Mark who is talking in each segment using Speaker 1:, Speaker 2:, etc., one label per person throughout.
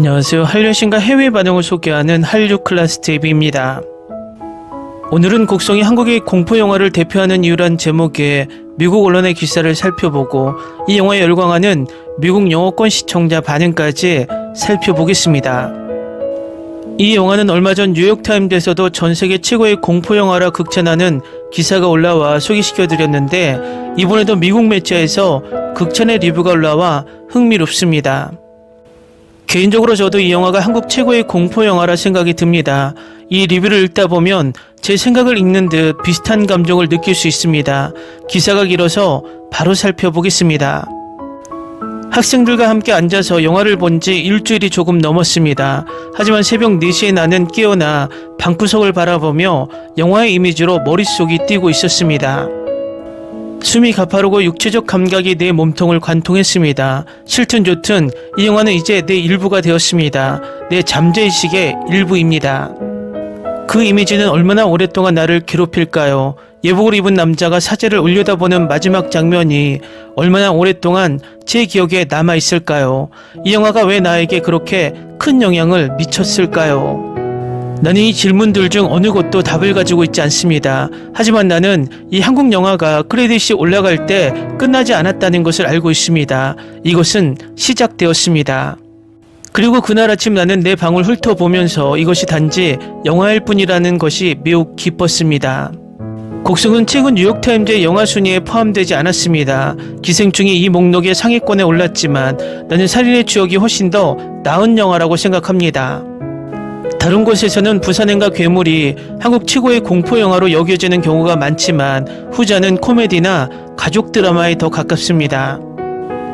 Speaker 1: 안녕하세요. 한류신과 해외 반응을 소개하는 한류 클래스 TV입니다. 오늘은 곡성이 한국의 공포영화를 대표하는 이유란 제목의 미국 언론의 기사를 살펴보고 이 영화에 열광하는 미국 영어권 시청자 반응까지 살펴보겠습니다. 이 영화는 얼마 전 뉴욕타임즈에서도 전세계 최고의 공포영화라 극찬하는 기사가 올라와 소개시켜드렸는데 이번에도 미국 매체에서 극찬의 리뷰가 올라와 흥미롭습니다. 개인적으로 저도 이 영화가 한국 최고의 공포영화라 생각이 듭니다. 이 리뷰를 읽다 보면 제 생각을 읽는 듯 비슷한 감정을 느낄 수 있습니다. 기사가 길어서 바로 살펴보겠습니다. 학생들과 함께 앉아서 영화를 본 지 일주일이 조금 넘었습니다. 하지만 새벽 4시에 나는 깨어나 방구석을 바라보며 영화의 이미지로 머릿속이 뛰고 있었습니다. 숨이 가파르고 육체적 감각이 내 몸통을 관통했습니다. 싫든 좋든 이 영화는 이제 내 일부가 되었습니다. 내 잠재의식의 일부입니다. 그 이미지는 얼마나 오랫동안 나를 괴롭힐까요? 예복을 입은 남자가 사제를 올려다보는 마지막 장면이 얼마나 오랫동안 제 기억에 남아있을까요? 이 영화가 왜 나에게 그렇게 큰 영향을 미쳤을까요? 나는 이 질문들 중 어느 것도 답을 가지고 있지 않습니다. 하지만 나는 이 한국 영화가 크레딧이 올라갈 때 끝나지 않았다는 것을 알고 있습니다. 이것은 시작되었습니다. 그리고 그날 아침 나는 내 방을 훑어보면서 이것이 단지 영화일 뿐이라는 것이 매우 기뻤습니다. 곡성은 최근 뉴욕타임즈의 영화 순위에 포함되지 않았습니다. 기생충이 이 목록의 상위권에 올랐지만 나는 살인의 추억이 훨씬 더 나은 영화라고 생각합니다. 다른 곳에서는 부산행과 괴물이 한국 최고의 공포영화로 여겨지는 경우가 많지만 후자는 코미디나 가족 드라마에 더 가깝습니다.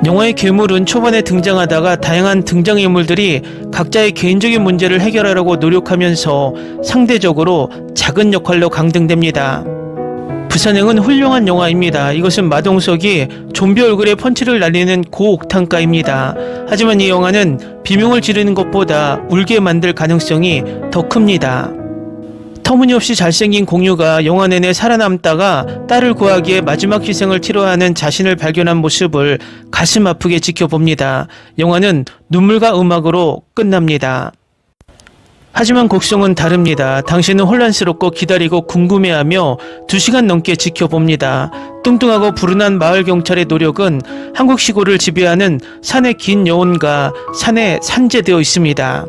Speaker 1: 영화의 괴물은 초반에 등장하다가 다양한 등장인물들이 각자의 개인적인 문제를 해결하려고 노력하면서 상대적으로 작은 역할로 강등됩니다. 부산행은 훌륭한 영화입니다. 이것은 마동석이 좀비 얼굴에 펀치를 날리는 고옥탄가입니다. 하지만 이 영화는 비명을 지르는 것보다 울게 만들 가능성이 더 큽니다. 터무니없이 잘생긴 공유가 영화 내내 살아남다가 딸을 구하기에 마지막 희생을 치러야 하는 자신을 발견한 모습을 가슴 아프게 지켜봅니다. 영화는 눈물과 음악으로 끝납니다. 하지만 곡성은 다릅니다. 당신은 혼란스럽고 기다리고 궁금해하며 2시간 넘게 지켜봅니다. 뚱뚱하고 불운한 마을 경찰의 노력은 한국 시골을 지배하는 산의 긴 여운과 산에 산재되어 있습니다.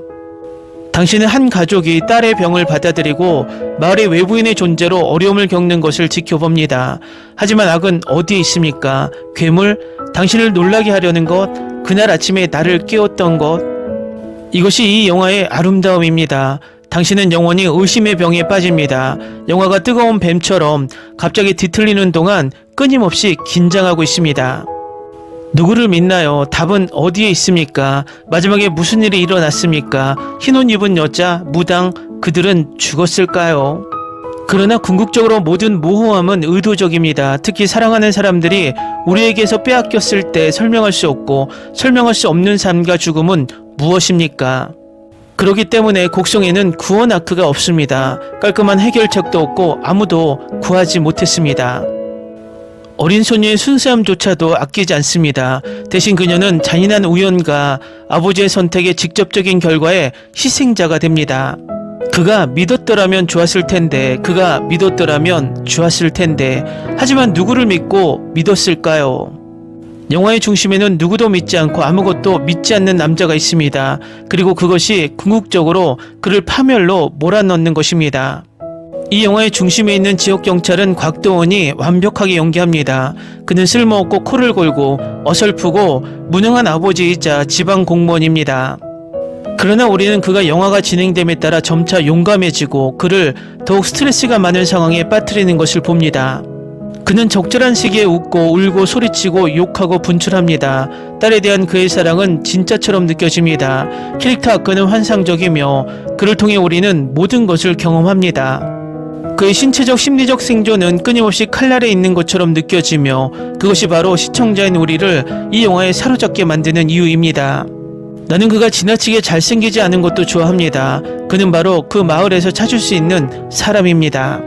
Speaker 1: 당신은 한 가족이 딸의 병을 받아들이고 마을의 외부인의 존재로 어려움을 겪는 것을 지켜봅니다. 하지만 악은 어디에 있습니까? 괴물? 당신을 놀라게 하려는 것? 그날 아침에 나를 깨웠던 것? 이것이 이 영화의 아름다움입니다. 당신은 영원히 의심의 병에 빠집니다. 영화가 뜨거운 뱀처럼 갑자기 뒤틀리는 동안 끊임없이 긴장하고 있습니다. 누구를 믿나요? 답은 어디에 있습니까? 마지막에 무슨 일이 일어났습니까? 흰옷 입은 여자, 무당, 그들은 죽었을까요? 그러나 궁극적으로 모든 모호함은 의도적입니다. 특히 사랑하는 사람들이 우리에게서 빼앗겼을 때 설명할 수 없고 설명할 수 없는 삶과 죽음은 무엇입니까? 그렇기 때문에 곡성에는 구원 아크가 없습니다. 깔끔한 해결책도 없고 아무도 구하지 못했습니다. 어린 소녀의 순수함조차도 아끼지 않습니다. 대신 그녀는 잔인한 우연과 아버지의 선택의 직접적인 결과에 희생자가 됩니다. 그가 믿었더라면 좋았을 텐데, 그가 믿었더라면 좋았을 텐데, 하지만 누구를 믿고 믿었을까요? 영화의 중심에는 누구도 믿지 않고 아무것도 믿지 않는 남자가 있습니다. 그리고 그것이 궁극적으로 그를 파멸로 몰아넣는 것입니다. 이 영화의 중심에 있는 지역경찰은 곽도원이 완벽하게 연기합니다. 그는 쓸모없고 코를 골고 어설프고 무능한 아버지이자 지방공무원입니다. 그러나 우리는 그가 영화가 진행됨에 따라 점차 용감해지고 그를 더욱 스트레스가 많은 상황에 빠뜨리는 것을 봅니다. 그는 적절한 시기에 웃고 울고 소리치고 욕하고 분출합니다. 딸에 대한 그의 사랑은 진짜처럼 느껴집니다. 캐릭터 아크는 환상적이며 그를 통해 우리는 모든 것을 경험합니다. 그의 신체적 심리적 생존은 끊임없이 칼날에 있는 것처럼 느껴지며 그것이 바로 시청자인 우리를 이 영화에 사로잡게 만드는 이유입니다. 나는 그가 지나치게 잘생기지 않은 것도 좋아합니다. 그는 바로 그 마을에서 찾을 수 있는 사람입니다.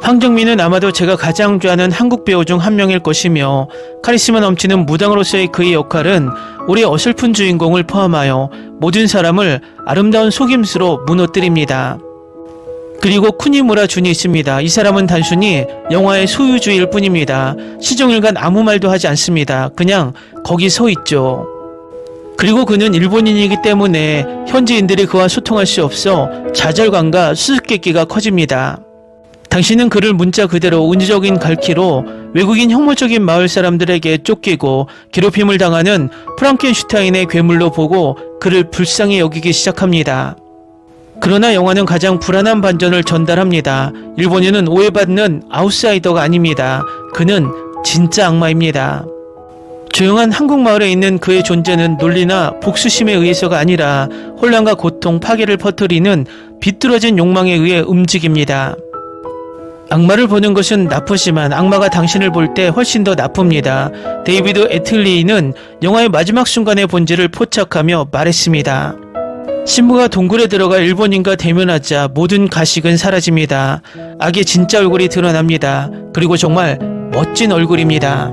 Speaker 1: 황정민은 아마도 제가 가장 좋아하는 한국 배우 중 한 명일 것이며 카리스마 넘치는 무당으로서의 그의 역할은 우리 어설픈 주인공을 포함하여 모든 사람을 아름다운 속임수로 무너뜨립니다. 그리고 쿠니무라 준이 있습니다. 이 사람은 단순히 영화의 소유주일 뿐입니다. 시종일관 아무 말도 하지 않습니다. 그냥 거기 서 있죠. 그리고 그는 일본인이기 때문에 현지인들이 그와 소통할 수 없어 좌절감과 수수께끼가 커집니다. 당신은 그를 문자 그대로 은유적인 갈퀴로 외국인 혐오적인 마을 사람들에게 쫓기고 괴롭힘을 당하는 프랑켄슈타인의 괴물로 보고 그를 불쌍히 여기기 시작합니다. 그러나 영화는 가장 불안한 반전을 전달합니다. 일본인은 오해받는 아웃사이더가 아닙니다. 그는 진짜 악마입니다. 조용한 한국 마을에 있는 그의 존재는 논리나 복수심에 의해서가 아니라 혼란과 고통, 파괴를 퍼뜨리는 비뚤어진 욕망에 의해 움직입니다. 악마를 보는 것은 나쁘지만 악마가 당신을 볼 때 훨씬 더 나쁩니다. 데이비드 애틀리는 영화의 마지막 순간의 본질을 포착하며 말했습니다. 신부가 동굴에 들어가 일본인과 대면하자 모든 가식은 사라집니다. 악의 진짜 얼굴이 드러납니다. 그리고 정말 멋진 얼굴입니다.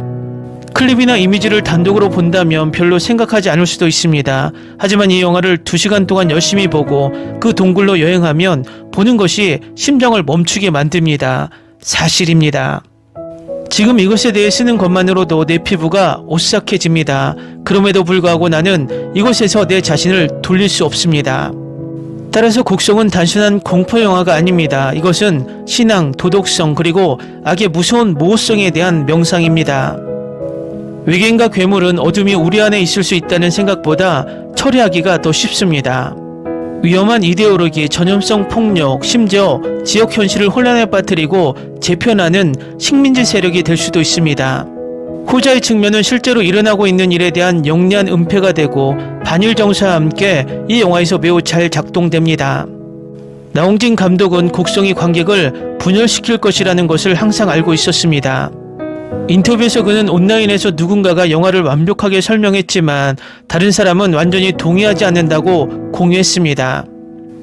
Speaker 1: 클립이나 이미지를 단독으로 본다면 별로 생각하지 않을 수도 있습니다. 하지만 이 영화를 2시간 동안 열심히 보고 그 동굴로 여행하면 보는 것이 심장을 멈추게 만듭니다. 사실입니다. 지금 이것에 대해 쓰는 것만으로도 내 피부가 오싹해집니다. 그럼에도 불구하고 나는 이곳에서 내 자신을 돌릴 수 없습니다. 따라서 곡성은 단순한 공포영화가 아닙니다. 이것은 신앙, 도덕성 그리고 악의 무서운 모호성에 대한 명상입니다. 외계인과 괴물은 어둠이 우리 안에 있을 수 있다는 생각보다 처리하기가 더 쉽습니다. 위험한 이데올로기, 전염성 폭력, 심지어 지역 현실을 혼란에 빠뜨리고 재편하는 식민지 세력이 될 수도 있습니다. 후자의 측면은 실제로 일어나고 있는 일에 대한 영리한 은폐가 되고 반일 정서와 함께 이 영화에서 매우 잘 작동됩니다. 나홍진 감독은 곡성이 관객을 분열시킬 것이라는 것을 항상 알고 있었습니다. 인터뷰에서 그는 온라인에서 누군가가 영화를 완벽하게 설명했지만 다른 사람은 완전히 동의하지 않는다고 공유했습니다.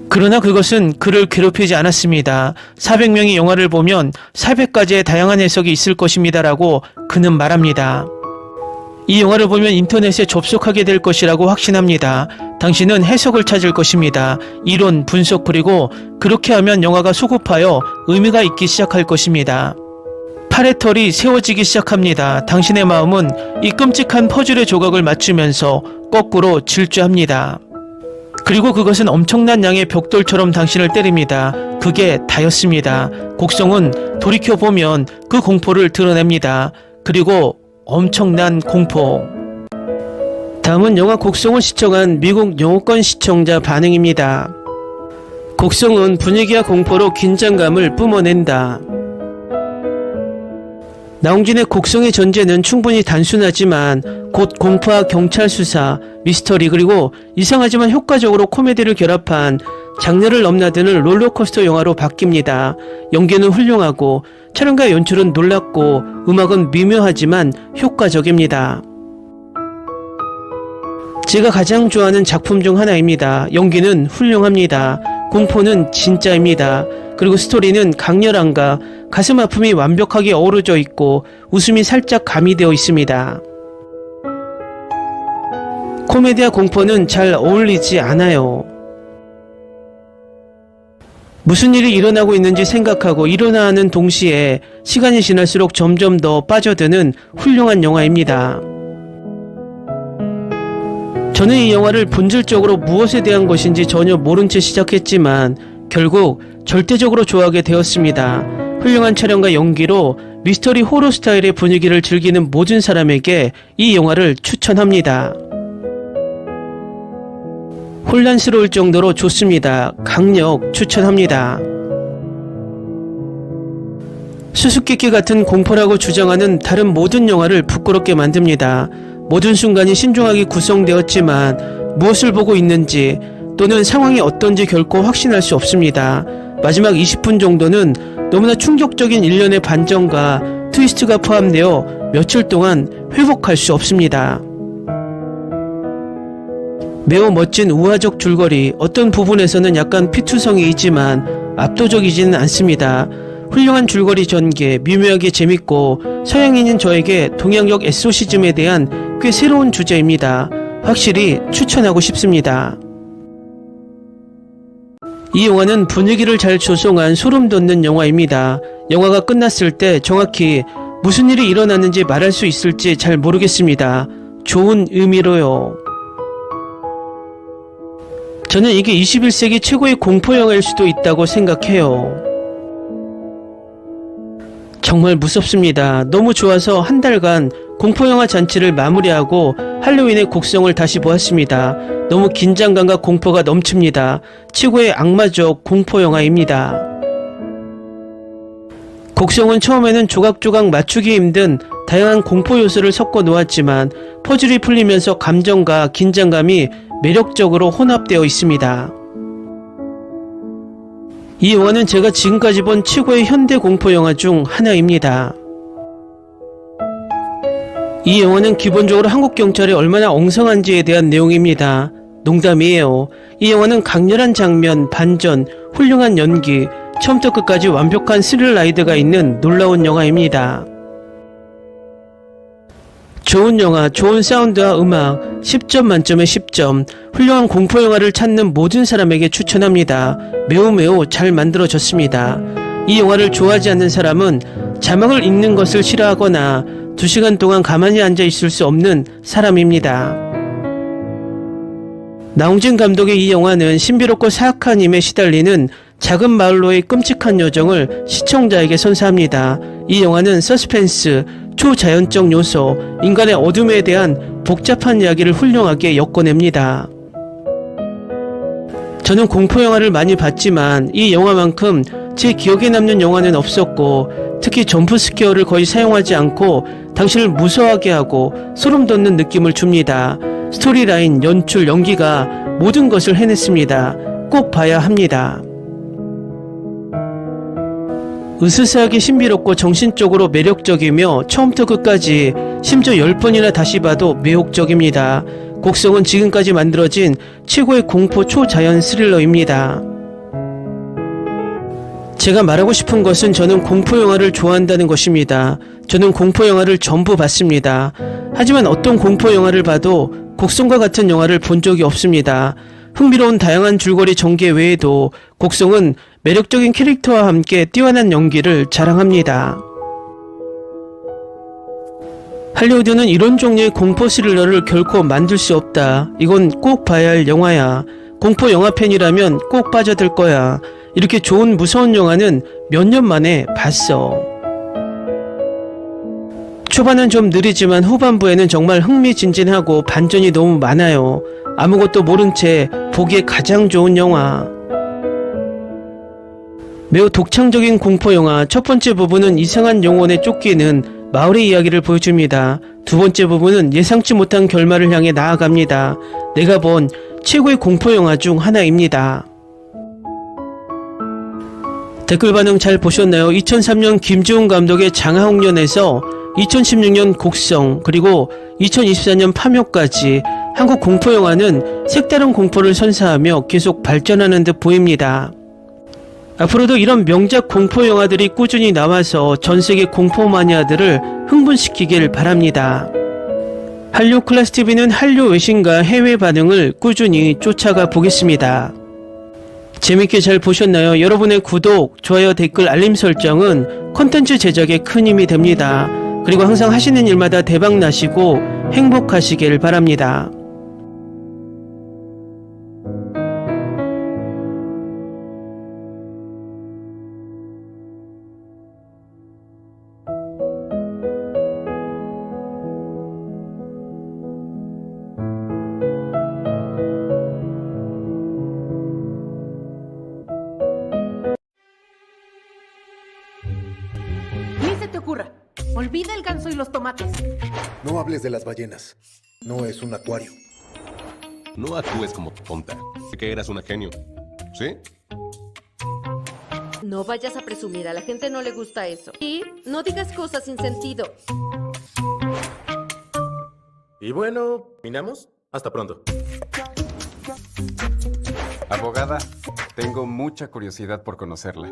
Speaker 1: 그러나 그것은 그를 괴롭히지 않았습니다. 400명이 영화를 보면 400가지의 다양한 해석이 있을 것입니다라고 그는 말합니다. 이 영화를 보면 인터넷에 접속하게 될 것이라고 확신합니다. 당신은 해석을 찾을 것입니다. 이론, 분석 그리고 그렇게 하면 영화가 소급하여 의미가 있기 시작할 것입니다. 팔의 털이 세워지기 시작합니다. 당신의 마음은 이 끔찍한 퍼즐의 조각을 맞추면서 거꾸로 질주합니다. 그리고 그것은 엄청난 양의 벽돌처럼 당신을 때립니다. 그게 다였습니다. 곡성은 돌이켜보면 그 공포를 드러냅니다. 그리고 엄청난 공포. 다음은 영화 곡성을 시청한 미국 영어권 시청자 반응입니다. 곡성은 분위기와 공포로 긴장감을 뿜어낸다. 나홍진의 곡성의 전제는 충분히 단순하지만 곧 공포와 경찰 수사, 미스터리 그리고 이상하지만 효과적으로 코미디를 결합한 장르를 넘나드는 롤러코스터 영화로 바뀝니다. 연기는 훌륭하고 촬영과 연출은 놀랍고 음악은 미묘하지만 효과적입니다. 제가 가장 좋아하는 작품 중 하나입니다. 연기는 훌륭합니다. 공포는 진짜입니다. 그리고 스토리는 강렬함과 가슴 아픔이 완벽하게 어우러져 있고 웃음이 살짝 가미되어 있습니다. 코미디와 공포는 잘 어울리지 않아요. 무슨 일이 일어나고 있는지 생각하고 일어나는 동시에 시간이 지날수록 점점 더 빠져드는 훌륭한 영화입니다. 저는 이 영화를 본질적으로 무엇에 대한 것인지 전혀 모른 채 시작했지만 결국 절대적으로 좋아하게 되었습니다. 훌륭한 촬영과 연기로 미스터리 호러 스타일의 분위기를 즐기는 모든 사람에게 이 영화를 추천합니다. 혼란스러울 정도로 좋습니다. 강력 추천합니다. 수수께끼 같은 공포라고 주장하는 다른 모든 영화를 부끄럽게 만듭니다. 모든 순간이 신중하게 구성되었지만 무엇을 보고 있는지 또는 상황이 어떤지 결코 확신할 수 없습니다. 마지막 20분 정도는 너무나 충격적인 일련의 반전과 트위스트가 포함되어 며칠 동안 회복할 수 없습니다. 매우 멋진 우화적 줄거리, 어떤 부분에서는 약간 피투성이이지만 압도적이지는 않습니다. 훌륭한 줄거리 전개, 미묘하게 재밌고 서양인인 저에게 동양역 엑소시즘에 대한 꽤 새로운 주제입니다. 확실히 추천하고 싶습니다. 이 영화는 분위기를 잘 조성한 소름 돋는 영화입니다. 영화가 끝났을 때 정확히 무슨 일이 일어났는지 말할 수 있을지 잘 모르겠습니다. 좋은 의미로요. 저는 이게 21세기 최고의 공포영화일 수도 있다고 생각해요. 정말 무섭습니다. 너무 좋아서 한 달간 공포영화 잔치를 마무리하고 할로윈의 곡성을 다시 보았습니다. 너무 긴장감과 공포가 넘칩니다. 최고의 악마적 공포영화입니다. 곡성은 처음에는 조각조각 맞추기 힘든 다양한 공포 요소를 섞어 놓았지만 퍼즐이 풀리면서 감정과 긴장감이 매력적으로 혼합되어 있습니다. 이 영화는 제가 지금까지 본 최고의 현대 공포 영화 중 하나입니다. 이 영화는 기본적으로 한국 경찰이 얼마나 엉성한지에 대한 내용입니다. 농담이에요. 이 영화는 강렬한 장면, 반전, 훌륭한 연기, 처음부터 끝까지 완벽한 스릴 라이드가 있는 놀라운 영화입니다. 좋은 영화, 좋은 사운드와 음악, 10점 만점에 10점, 훌륭한 공포영화를 찾는 모든 사람에게 추천합니다. 매우 잘 만들어졌습니다. 이 영화를 좋아하지 않는 사람은 자막을 읽는 것을 싫어하거나 2시간 동안 가만히 앉아 있을 수 없는 사람입니다. 나홍진 감독의 이 영화는 신비롭고 사악한 힘에 시달리는 작은 마을로의 끔찍한 여정을 시청자에게 선사합니다. 이 영화는 서스펜스, 초자연적 요소, 인간의 어둠에 대한 복잡한 이야기를 훌륭하게 엮어냅니다. 저는 공포영화를 많이 봤지만 이 영화만큼 제 기억에 남는 영화는 없었고 특히 점프스퀘어를 거의 사용하지 않고 당신을 무서워하게 하고 소름 돋는 느낌을 줍니다. 스토리라인, 연출, 연기가 모든 것을 해냈습니다. 꼭 봐야 합니다. 으스스하게 신비롭고 정신적으로 매력적이며 처음부터 끝까지 심지어 10번이나 다시 봐도 매혹적입니다. 곡성은 지금까지 만들어진 최고의 공포 초자연 스릴러입니다. 제가 말하고 싶은 것은 저는 공포영화를 좋아한다는 것입니다. 저는 공포영화를 전부 봤습니다. 하지만 어떤 공포영화를 봐도 곡성과 같은 영화를 본 적이 없습니다. 흥미로운 다양한 줄거리 전개 외에도 곡성은 매력적인 캐릭터와 함께 뛰어난 연기를 자랑합니다. 할리우드는 이런 종류의 공포 스릴러를 결코 만들 수 없다. 이건 꼭 봐야 할 영화야. 공포 영화 팬이라면 꼭 빠져들 거야. 이렇게 좋은 무서운 영화는 몇 년 만에 봤어. 초반은 좀 느리지만 후반부에는 정말 흥미진진하고 반전이 너무 많아요. 아무것도 모른 채 보기에 가장 좋은 영화. 매우 독창적인 공포영화. 첫 번째 부분은 이상한 영혼에 쫓기는 마을의 이야기를 보여줍니다. 두 번째 부분은 예상치 못한 결말을 향해 나아갑니다. 내가 본 최고의 공포영화 중 하나입니다. 댓글 반응 잘 보셨나요? 2003년 김지훈 감독의 장하홍련에서 2016년 곡성 그리고 2024년 파묘까지 한국 공포영화는 색다른 공포를 선사하며 계속 발전하는 듯 보입니다. 앞으로도 이런 명작 공포영화들이 꾸준히 나와서 전세계 공포 마니아들을 흥분시키길 바랍니다. 한류 클래스TV는 한류 외신과 해외 반응을 꾸준히 쫓아가 보겠습니다. 재밌게 잘 보셨나요? 여러분의 구독, 좋아요, 댓글, 알림 설정은 콘텐츠 제작에 큰 힘이 됩니다. 그리고 항상 하시는 일마다 대박 나시고 행복하시길 바랍니다.
Speaker 2: Ni se te ocurra. Olvida el ganso y los tomates.
Speaker 3: No hables de las ballenas. No es un acuario.
Speaker 4: No actúes como tonta. Que eras una genio. ¿Sí?
Speaker 5: No vayas a presumir, a la gente no le gusta eso. Y no digas cosas sin sentido.
Speaker 6: Y bueno, ¿terminamos? Hasta pronto.
Speaker 7: Abogada, tengo mucha curiosidad por conocerla.